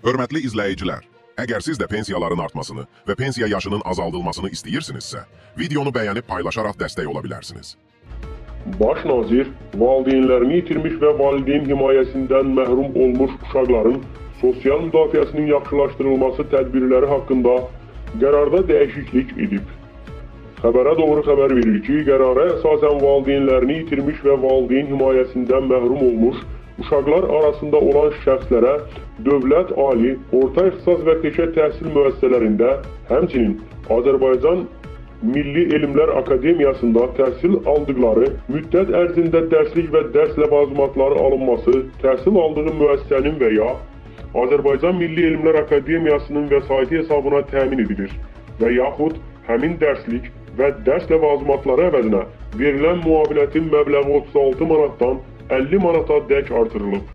Hörmətli izləyicilər, əgər siz də pensiyaların artmasını və pensiya yaşının azaldılmasını istəyirsinizsə, videonu bəyənib paylaşaraq dəstək ola bilərsiniz. Baş nazir, valideynlərini itirmiş və valideyn himayəsindən məhrum olmuş uşaqların sosial müdafiəsinin yaxşılaşdırılması tədbirləri haqqında qərarda dəyişiklik edib. Xəbərə doğru xəbər verir ki, qərara əsasən valideynlərini itirmiş və valideyn himayəsindən məhrum olmuş uşaqlar arasında olan şəxslərə dövlət, ali, orta ixtisas və peşə təhsil müəssisələrində, həmçinin Azərbaycan Milli Elmlər Akademiyasında təhsil aldıqları müddət ərzində dərslik və dərs ləvazimatları alınması təhsil aldığı müəssisənin və ya Azərbaycan Milli Elmlər Akademiyasının vəsaiti hesabına təmin edilir və yaxud həmin dərslik və dərs ləvazimatları əvəzinə verilən müavinətin məbləği 36 manatdan 50 manata dək artırılıb.